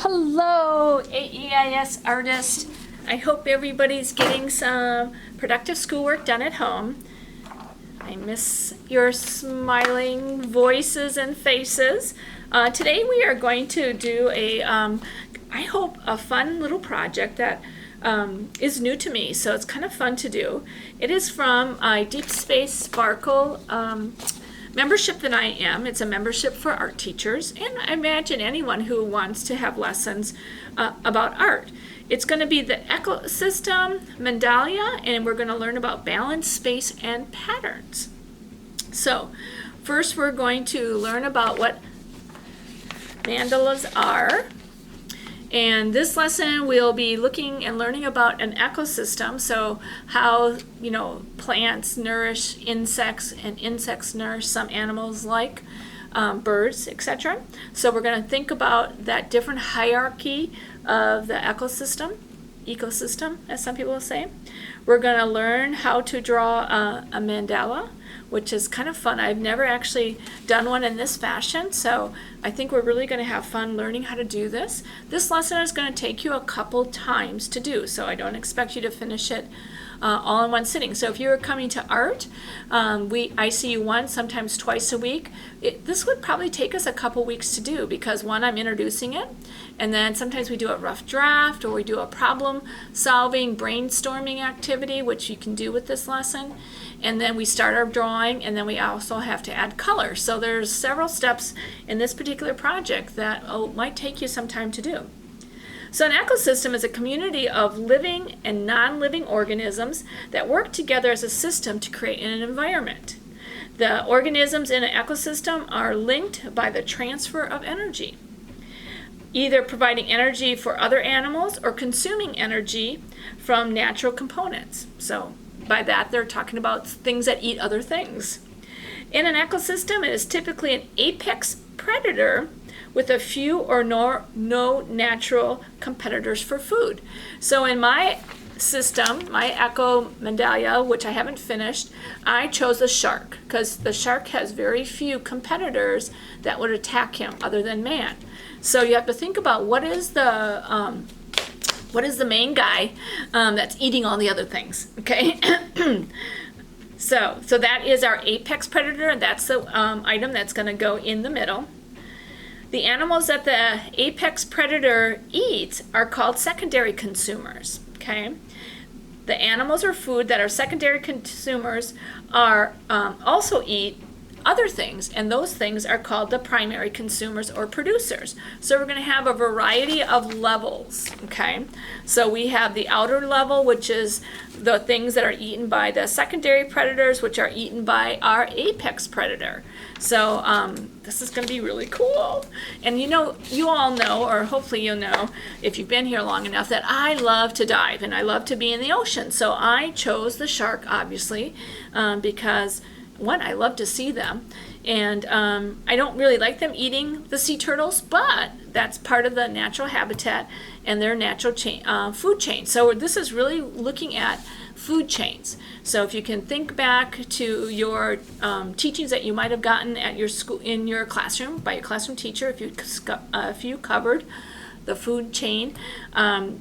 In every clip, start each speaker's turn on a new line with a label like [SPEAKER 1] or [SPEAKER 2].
[SPEAKER 1] Hello, AEIS artist. I hope everybody's getting some productive schoolwork done at home. I miss your smiling voices and faces. Today we are going to do I hope, a fun little project that is new to me, so it's kind of fun to do. It is from Deep Space Sparkle membership that I am. It's a membership for art teachers, and I imagine anyone who wants to have lessons about art. It's going to be the ecosystem Mandala, and we're going to learn about balance, space, and patterns. So first we're going to learn about what mandalas are. And this lesson we'll be looking and learning about an ecosystem, so how plants nourish insects and insects nourish some animals like birds, etc. So we're going to think about that different hierarchy of the ecosystem as some people will say. We're going to learn how to draw a mandala, which is kind of fun. I've never actually done one in this fashion, so I think we're really going to have fun learning how to do this. This lesson is going to take you a couple times to do, so I don't expect you to finish it all in one sitting. So if you're coming to art, I see you once, sometimes twice a week. This would probably take us a couple weeks to do because, one, I'm introducing it, and then sometimes we do a rough draft or we do a problem solving brainstorming activity, which you can do with this lesson. And then we start our drawing, and then we also have to add color. So there's several steps in this particular project that might take you some time to do. So an ecosystem is a community of living and non-living organisms that work together as a system to create an environment. The organisms in an ecosystem are linked by the transfer of energy, either providing energy for other animals or consuming energy from natural components. So by that, they're talking about things that eat other things. In an ecosystem, it is typically an apex predator with a few or no natural competitors for food. So in my system, my Eco Mandala, which I haven't finished, I chose a shark because the shark has very few competitors that would attack him other than man. So you have to think about what is the main guy that's eating all the other things, okay? So that is our apex predator, and that's the item that's going to go in the middle. The animals that the apex predator eats are called secondary consumers, okay? The animals or food that are secondary consumers are also eat other things, and those things are called the primary consumers or producers. So we're going to have a variety of levels, okay? So we have the outer level, which is the things that are eaten by the secondary predators, which are eaten by our apex predator. So this is going to be really cool. And you all know, or hopefully you'll know, if you've been here long enough, that I love to dive and I love to be in the ocean. So I chose the shark, obviously, because one, I love to see them, and I don't really like them eating the sea turtles, but that's part of the natural habitat and their natural food chain. So this is really looking at food chains. So if you can think back to your teachings that you might have gotten at your school, in your classroom, by your classroom teacher, if you covered the food chain,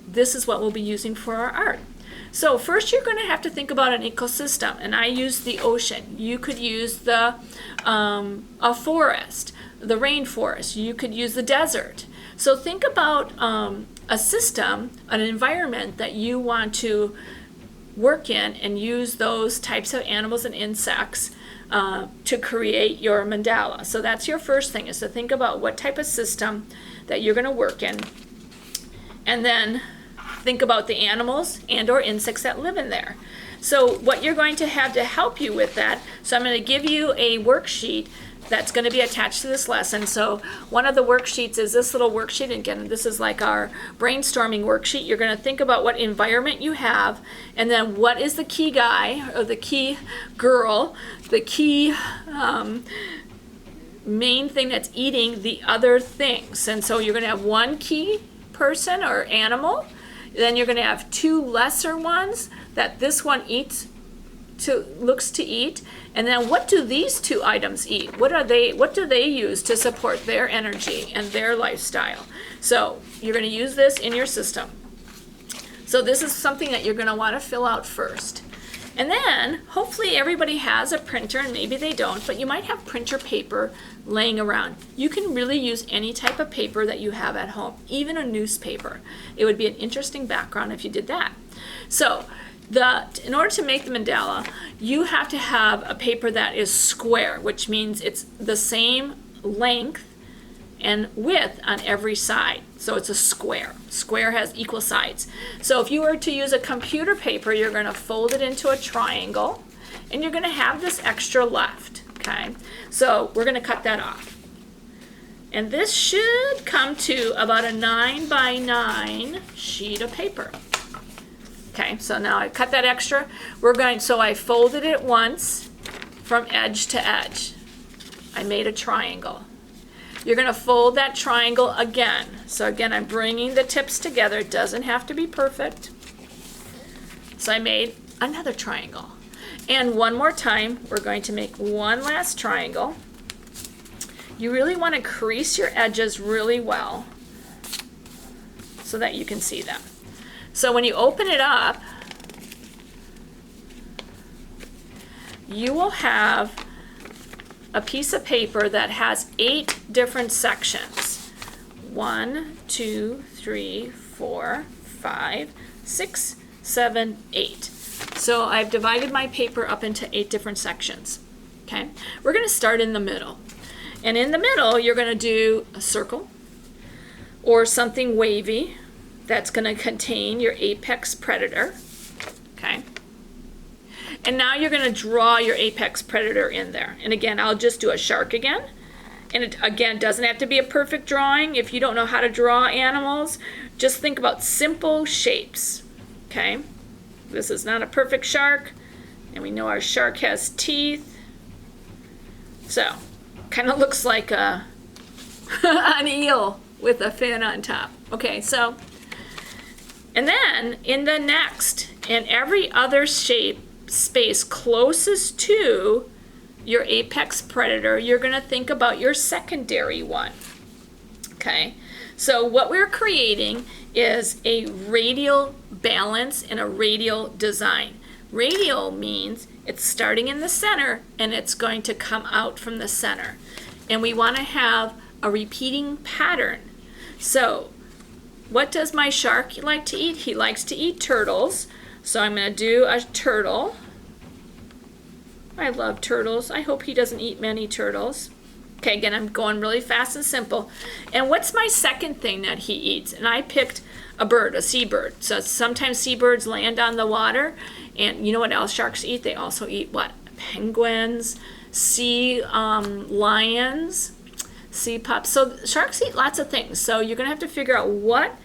[SPEAKER 1] this is what we'll be using for our art. So first you're going to have to think about an ecosystem, and I use the ocean. You could use a forest, the rainforest. You could use the desert. So think about a system, an environment that you want to work in and use those types of animals and insects to create your mandala. So that's your first thing, is to think about what type of system that you're going to work in. And then think about the animals and or insects that live in there. So what you're going to have to help you with that, so I'm going to give you a worksheet that's going to be attached to this lesson. So one of the worksheets is this little worksheet. And again, this is like our brainstorming worksheet. You're going to think about what environment you have, and then what is the key guy or the key girl, the key main thing that's eating the other things. And so you're going to have one key person or animal. Then you're going to have two lesser ones that this one eats to eat, and then what do these two items eat? What do they use to support their energy and their lifestyle? So you're going to use this in your system. So this is something that you're going to want to fill out first. And then hopefully everybody has a printer, and maybe they don't, but you might have printer paper laying around. You can really use any type of paper that you have at home, even a newspaper. It would be an interesting background if you did that. So in order to make the mandala, you have to have a paper that is square, which means it's the same length and width on every side. So it's a square. Square has equal sides. So if you were to use a computer paper, you're going to fold it into a triangle, and you're going to have this extra left. Okay, so we're going to cut that off. And this should come to about a 9 by 9 sheet of paper. Okay, so now I cut that extra. So I folded it once from edge to edge. I made a triangle. You're going to fold that triangle again. So again, I'm bringing the tips together. It doesn't have to be perfect. So I made another triangle. And one more time, we're going to make one last triangle. You really want to crease your edges really well so that you can see them. So when you open it up, you will have a piece of paper that has 8 different sections. 1, 2, 3, 4, 5, 6, 7, 8. So I've divided my paper up into 8 different sections. Okay, we're going to start in the middle. And in the middle, you're going to do a circle or something wavy that's going to contain your apex predator. Okay. And now you're going to draw your apex predator in there. And again, I'll just do a shark again. And it, again, doesn't have to be a perfect drawing. If you don't know how to draw animals, just think about simple shapes. Okay? This is not a perfect shark. And we know our shark has teeth. So, kind of looks like an eel with a fin on top. Okay, so, and then in the next and every other space closest to your apex predator, you're going to think about your secondary one. Okay, so what we're creating is a radial balance and a radial design. Radial means it's starting in the center and it's going to come out from the center. And we want to have a repeating pattern. So what does my shark like to eat? He likes to eat turtles. So I'm going to do a turtle. I love turtles. I hope he doesn't eat many turtles. Okay, again, I'm going really fast and simple. And what's my second thing that he eats? And I picked a bird, a seabird. So sometimes seabirds land on the water. And you know what else sharks eat? They also eat what? Penguins, sea lions, sea pups. So sharks eat lots of things. So you're going to have to figure out what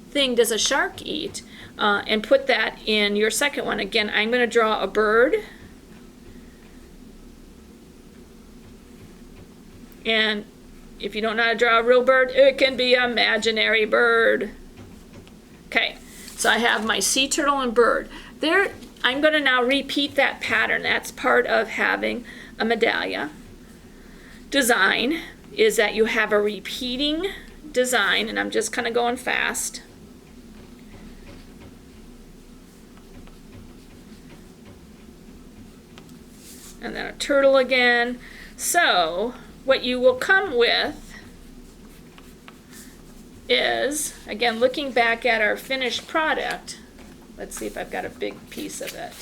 [SPEAKER 1] thing does a shark eat and put that in your second one. Again, I'm going to draw a bird. And if you don't know how to draw a real bird, it can be an imaginary bird. Okay, so I have my sea turtle and bird. There, I'm going to now repeat that pattern. That's part of having a medallia. Design is that you have a repeating design, and I'm just kind of going fast. And then a turtle again. So what you will come with is, again, looking back at our finished product, let's see if I've got a big piece of it.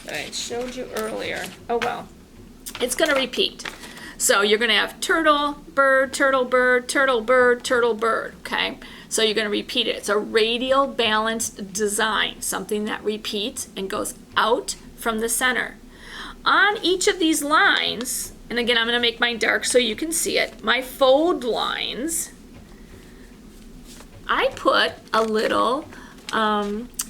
[SPEAKER 1] That I showed you earlier. Oh well, it's going to repeat. So you're going to have turtle, bird, turtle, bird, turtle, bird, turtle, bird, okay? So you're going to repeat it. It's a radial balanced design, something that repeats and goes out from the center. On each of these lines, and again, I'm going to make mine dark so you can see it, my fold lines, I put a little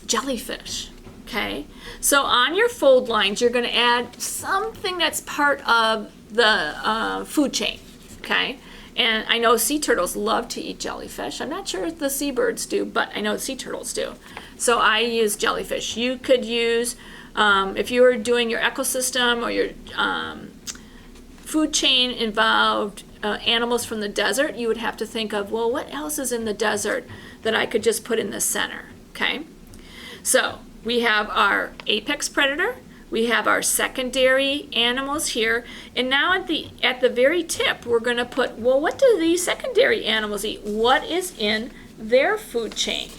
[SPEAKER 1] jellyfish, okay? So on your fold lines, you're going to add something that's part of the food chain, okay? And I know sea turtles love to eat jellyfish. I'm not sure if the seabirds do, but I know sea turtles do. So I use jellyfish. You could use, if you were doing your ecosystem or your food chain involved animals from the desert, you would have to think of, well, what else is in the desert that I could just put in the center, okay? So we have our apex predator, we have our secondary animals here, and now at the very tip, we're gonna put, well, what do these secondary animals eat? What is in their food chain?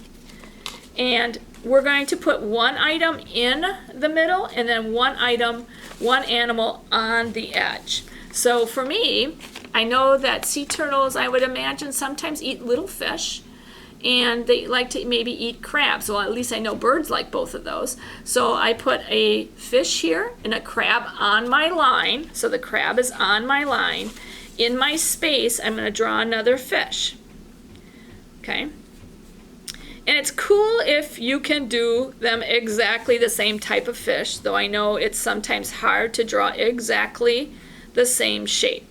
[SPEAKER 1] And we're going to put one item in the middle and then one animal on the edge. So for me, I know that sea turtles, I would imagine, sometimes eat little fish, and they like to maybe eat crabs. Well, at least I know birds like both of those. So I put a fish here and a crab on my line. So the crab is on my line. In my space, I'm going to draw another fish. Okay? And it's cool if you can do them exactly the same type of fish, though I know it's sometimes hard to draw exactly the same shape.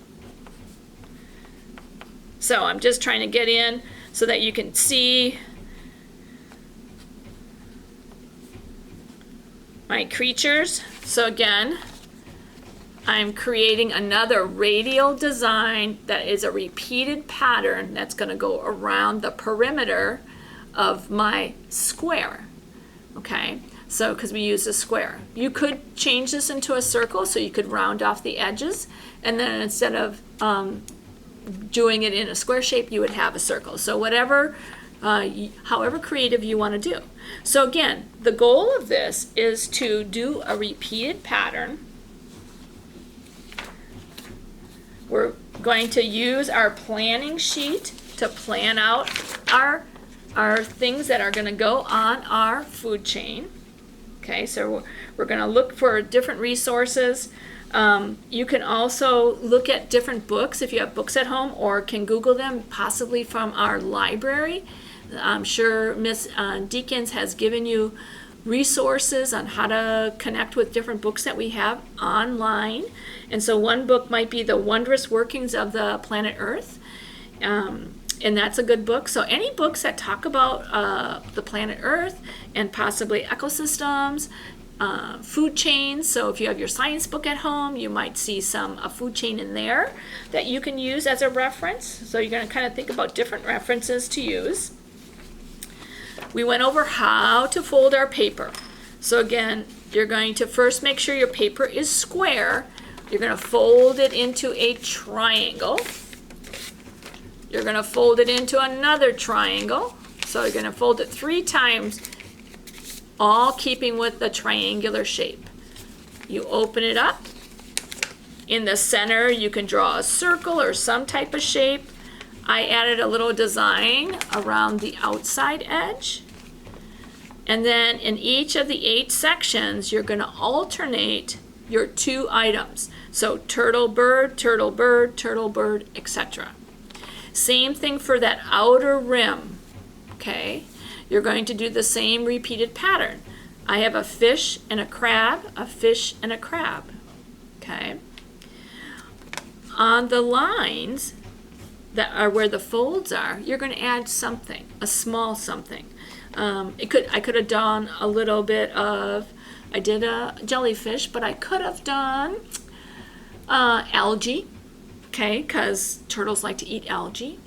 [SPEAKER 1] So I'm just trying to get in so that you can see my creatures. So again, I'm creating another radial design that is a repeated pattern that's going to go around the perimeter of my square. Okay, so because we use a square. You could change this into a circle, so you could round off the edges, and then instead of doing it in a square shape, you would have a circle. So whatever, however creative you want to do. So again, the goal of this is to do a repeated pattern. We're going to use our planning sheet to plan out our things that are going to go on our food chain. Okay, so we're going to look for different resources. You can also look at different books if you have books at home, or can Google them, possibly from our library. I'm sure Miss Deakins has given you resources on how to connect with different books that we have online. And so one book might be The Wondrous Workings of the Planet Earth. And that's a good book. So any books that talk about the planet Earth and possibly ecosystems, food chains. So if you have your science book at home, you might see a food chain in there that you can use as a reference. So you're going to kind of think about different references to use. We went over how to fold our paper. So again, you're going to first make sure your paper is square. You're going to fold it into a triangle. You're going to fold it into another triangle. So you're going to fold it 3 times, all keeping with the triangular shape. You open it up. In the center, you can draw a circle or some type of shape. I added a little design around the outside edge. And then in each of the 8 sections, you're going to alternate your 2 items. So turtle, bird, etc. Same thing for that outer rim, okay? You're going to do the same repeated pattern. I have a fish and a crab, a fish and a crab, okay? On the lines that are where the folds are, you're going to add something, a small something. I could have done a little bit of, I did a jellyfish, but I could have done algae, okay, because turtles like to eat algae.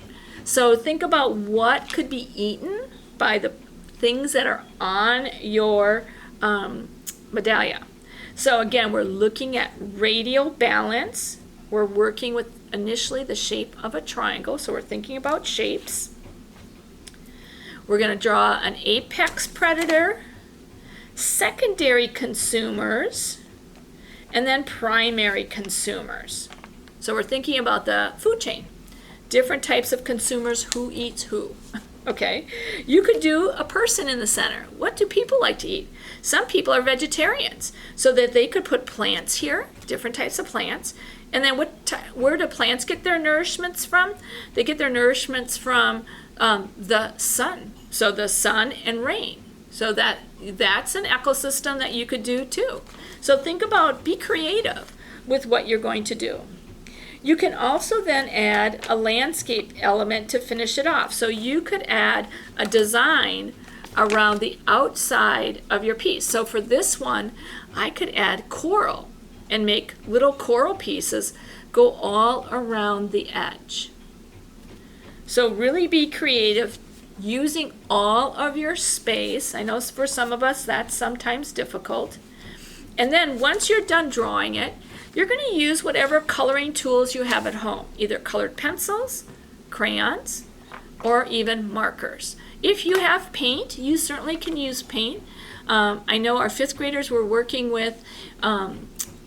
[SPEAKER 1] So think about what could be eaten by the things that are on your medallia. So again, we're looking at radial balance. We're working with initially the shape of a triangle, so we're thinking about shapes. We're going to draw an apex predator, secondary consumers, and then primary consumers. So we're thinking about the food chain. Different types of consumers, who eats who. Okay, you could do a person in the center. What do people like to eat? Some people are vegetarians, so that they could put plants here, different types of plants. And then where do plants get their nourishments from? They get their nourishments from the sun. So the sun and rain. So that's an ecosystem that you could do too. So think about, be creative with what you're going to do. You can also then add a landscape element to finish it off. So you could add a design around the outside of your piece. So for this one, I could add coral and make little coral pieces go all around the edge. So really be creative using all of your space. I know for some of us that's sometimes difficult. And then once you're done drawing it, you're going to use whatever coloring tools you have at home, either colored pencils, crayons, or even markers. If you have paint, you certainly can use paint. I know our 5th graders were working with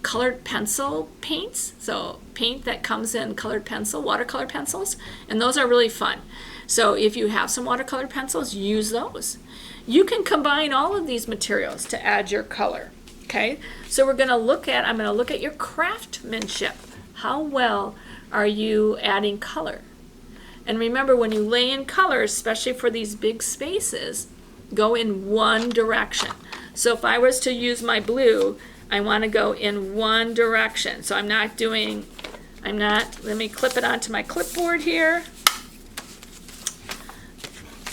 [SPEAKER 1] colored pencil paints, so paint that comes in colored pencil, watercolor pencils, and those are really fun. So if you have some watercolor pencils, use those. You can combine all of these materials to add your color. Okay, so I'm going to look at your craftsmanship. How well are you adding color? And remember, when you lay in color, especially for these big spaces, go in one direction. So if I was to use my blue, I want to go in one direction. So let me clip it onto my clipboard here.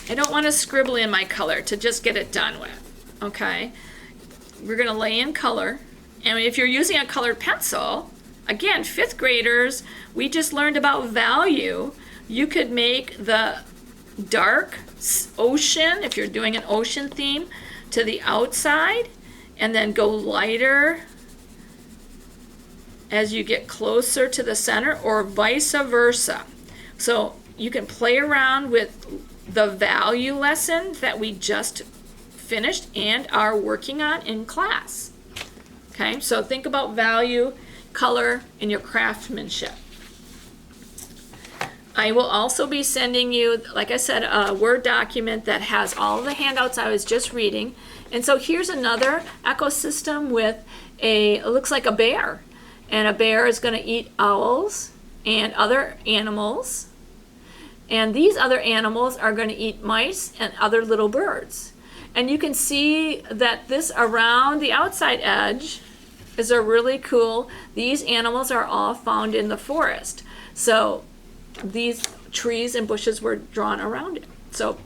[SPEAKER 1] I don't want to scribble in my color to just get it done with, okay? We're going to lay in color. And if you're using a colored pencil, again, 5th graders, we just learned about value. You could make the dark ocean, if you're doing an ocean theme, to the outside, and then go lighter as you get closer to the center, or vice versa. So you can play around with the value lesson that we just finished and are working on in class. Okay, so think about value, color, and your craftsmanship. I will also be sending you, like I said, a Word document that has all of the handouts I was just reading. And so here's another ecosystem with it looks like a bear. And a bear is going to eat owls and other animals. And these other animals are going to eat mice and other little birds. And you can see that this around the outside edge is a really cool, these animals are all found in the forest. So these trees and bushes were drawn around it. So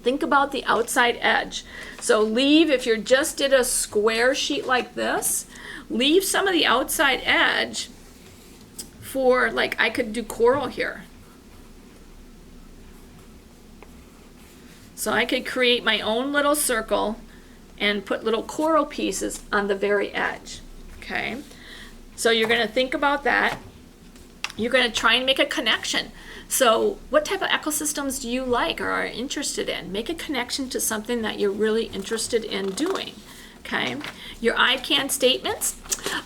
[SPEAKER 1] think about the outside edge. So if you just did a square sheet like this, leave some of the outside edge for, like, I could do coral here. So I could create my own little circle and put little coral pieces on the very edge. Okay, so you're going to think about that. You're going to try and make a connection. So what type of ecosystems do you like or are interested in? Make a connection to something that you're really interested in doing. Okay, your I can statements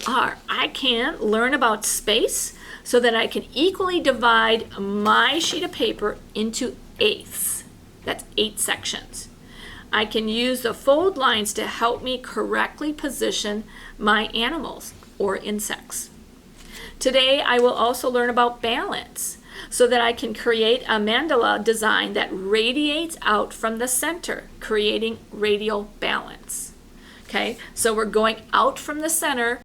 [SPEAKER 1] are: I can learn about space so that I can equally divide my sheet of paper into eighths. That's 8 sections. I can use the fold lines to help me correctly position my animals or insects. Today, I will also learn about balance so that I can create a mandala design that radiates out from the center, creating radial balance. Okay, so we're going out from the center